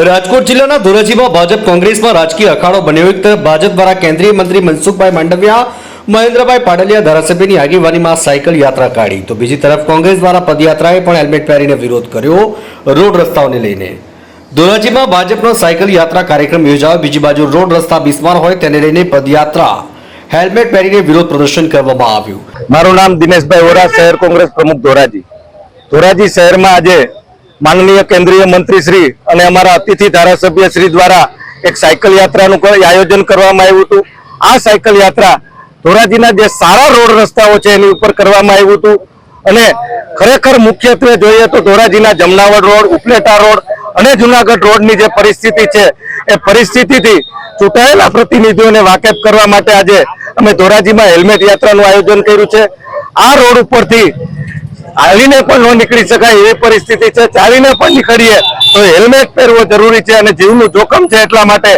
રાજકોટ જિલ્લાના ધોરાજીમાં ભાજપ કોંગ્રેસમાં રાજકીય અખાડો બન્યો. એક તરફ ભાજપ દ્વારા કેન્દ્રીય મંત્રી મનસુખભાઈ માંડવિયા, મહેન્દ્રભાઈ પાડલિયા ધારાસભ્યની આગેવાનીમાં સાયકલ યાત્રા કાઢી, તો બીજી તરફ કોંગ્રેસ દ્વારા પદયાત્રાએ પણ હેલ્મેટ પહેરીને વિરોધ કર્યો. રોડ રસ્તાઓને લઈને ધોરાજીમાં ભાજપનો સાયકલ યાત્રા કાર્યક્રમ યોજાયો. બીજી બાજુ રોડ રસ્તા બિસ્માર હોય તેને લઈને પદયાત્રા હેલ્મેટ પહેરીને વિરોધ પ્રદર્શન કરવામાં આવ્યું. મારું નામ દિનેશભાઈ વોરા, શહેર કોંગ્રેસ પ્રમુખ ધોરાજી. ધોરાજી શહેરમાં આજે માનનીય કેન્દ્રીય મંત્રી શ્રી અને અમારા અતિથિ ધારાસભ્ય શ્રી દ્વારા એક સાયકલ યાત્રાનું આયોજન કરવામાં આવ્યું હતું. આ સાયકલ યાત્રા ધોરાજીના જે સારા રોડ રસ્તાઓ છે એની ઉપર કરવામાં આવ્યું હતું અને ખરેખર મુખ્યત્વે જોઈએ તો ધોરાજીના જમનાવડ રોડ, ઉપલેટા રોડ અને જુનાગઢ રોડની જે પરિસ્થિતિ છે એ પરિસ્થિતિથી ચૂંટાયેલા પ્રતિનિધિઓને વાકેફ કરવા માટે આજે અમે ધોરાજીમાં હેલ્મેટ યાત્રાનું આયોજન કર્યું છે. આ રોડ ઉપરથી હાલીને પણ ન નીકળી શકાય એવી પરિસ્થિતિ છે. ચાલીને પણ નીકળીએ તો હેલ્મેટ પહેરવો જરૂરી છે અને જીવનું જોખમ છે. એટલા માટે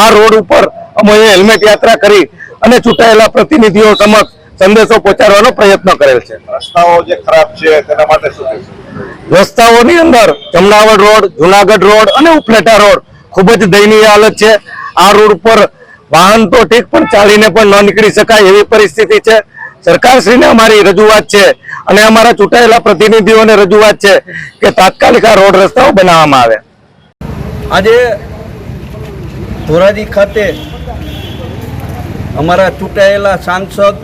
આ રોડ ઉપર અમે હેલ્મેટ યાત્રા કરી અને ચૂંટાયેલા પ્રતિનિધિઓ સમક્ષ સંદેશો પહોંચાડવાનો પ્રયત્ન કરેલ છે. રસ્તાઓ જે ખરાબ છે તેના માટે શું કહેશો? રસ્તાઓની અંદર જમનાવડ રોડ, જુનાગઢ રોડ અને ઉપલેટા રોડ ખૂબ જ દયનીય હાલત છે. આ રોડ ઉપર વાહન તો ઠીક પણ ચાલીને પણ ન નીકળી શકાય એવી પરિસ્થિતિ છે. સરકારશ્રીને અમારી રજૂઆત છે અને અમારા ચૂંટાયેલા પ્રતિનિધિઓને રજૂઆત છે કે તાત્કાલિક આ રોડ રસ્તાઓ બનાવવામાં આવે. આજે ધોરાજી ખાતે અમારા ચૂંટાયેલા સાંસદ,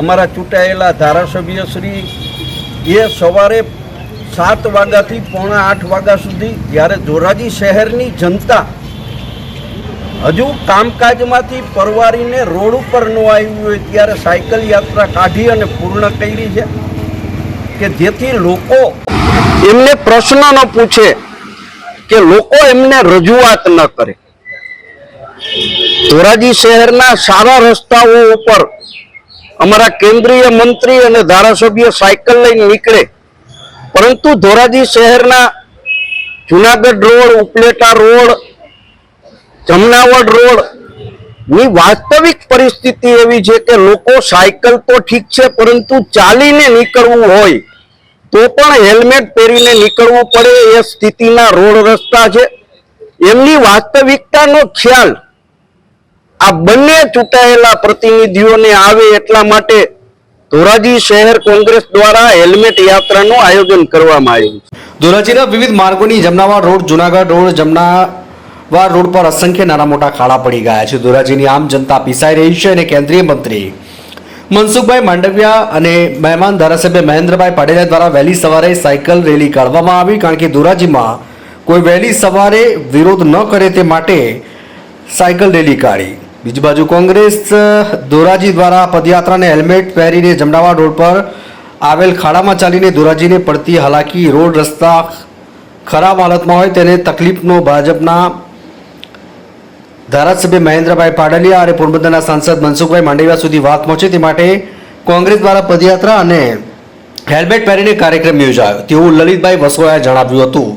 અમારા ચૂંટાયેલા ધારાસભ્યશ્રી એ સવારે 7 વાગ્યાથી પોણા 8 વાગ્યા સુધી જ્યારે ધોરાજી શહેરની જનતા હજુ કામકાજમાંથી પરવારીને રોડ ઉપર ન આવ્યું હોય ત્યારે સાયકલ યાત્રા કાઢી અને પૂર્ણ કરી છે કે જેથી લોકો એમને પ્રશ્ન ન પૂછે, કે લોકો એમને રજૂઆત ન કરે. ધોરાજી શહેરના સારા રસ્તાઓ ઉપર અમારા કેન્દ્રીય મંત્રી અને ધારાસભ્ય સાયકલ લઈને નીકળે, પરંતુ ધોરાજી શહેરના Junagadh road, Upleta road, Jamnavad road ની વાસ્તવિક પરિસ્થિતિ એવી છે કે લોકો સાયકલ તો ઠીક છે પરંતુ ચાલીને નીકળવું હોય તો પણ હેલ્મેટ પહેરીને નીકળવું પડે એ સ્થિતિના રોડ રસ્તા છે. એમની વાસ્તવિકતાનો ખ્યાલ આ બંને ચૂંટાયેલા પ્રતિનિધિઓને આવે એટલા માટે ધોરાજી શહેર કોંગ્રેસ દ્વારા હેલ્મેટ યાત્રાનું આયોજન કરવામાં આવ્યું છે. ધોરાજીના વિવિધ માર્ગોની Jamnawad road, Junagadh road, Jamnawad road પર અસંખ્ય નાના મોટા ખાડા પડી ગયા છે. ધોરાજીની આમ જનતા પીસાઈ રહી છે અને કેન્દ્રીય મંત્રી મનસુખભાઈ માંડવિયા અને મહેમાન ધારાસભ્ય મહેન્દ્રભાઈ પાડલિયા દ્વારા વહેલી સવારે સાયકલ રેલી કાઢવામાં આવી, કારણ કે ધોરાજીમાં કોઈ વહેલી સવારે વિરોધ ન કરે તે માટે સાયકલ રેલી કાઢી. બીજી બાજુ કોંગ્રેસ ધોરાજી દ્વારા પદયાત્રાને હેલ્મેટ પહેરીને જમનાવાડ રોડ પર આવેલ ખાડામાં ચાલીને ધોરાજીને પડતી હાલાકી, રોડ રસ્તા ખરાબ હાલતમાં હોય તેને તકલીફનો ભાજપના ધારાસભ્ય મહેન્દ્રભાઈ પાડલિયા અને પોરબંદરના સાંસદ મનસુખભાઈ માંડવિયા સુધી વાત પહોંચે તે માટે કોંગ્રેસ દ્વારા પદયાત્રા અને હેલ્મેટ પહેરીને કાર્યક્રમ યોજાયો તેવું લલિતભાઈ વસોયાએ જણાવ્યું હતું.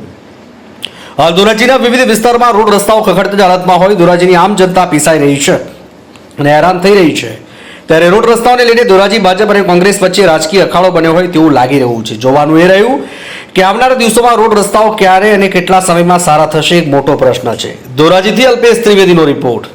હાલ ધોરાજીના વિવિધ વિસ્તારમાં રોડ રસ્તાઓ ખખડતી હાલતમાં હોય ધોરાજીની આમ જનતા પીસાઈ રહી છે અને હેરાન થઈ રહી છે. ત્યારે રોડ રસ્તાઓને લઈને ધોરાજી ભાજપ અને કોંગ્રેસ વચ્ચે રાજકીય અખાડો બન્યો હોય તેવું લાગી રહ્યું છે. જોવાનું એ રહ્યું કે આવનારા દિવસોમાં રોડ રસ્તાઓ ક્યારે અને કેટલા સમયમાં સારા થશે એક મોટો પ્રશ્ન છે. ધોરાજીથી અલ્પેશ ત્રિવેદીનો રિપોર્ટ.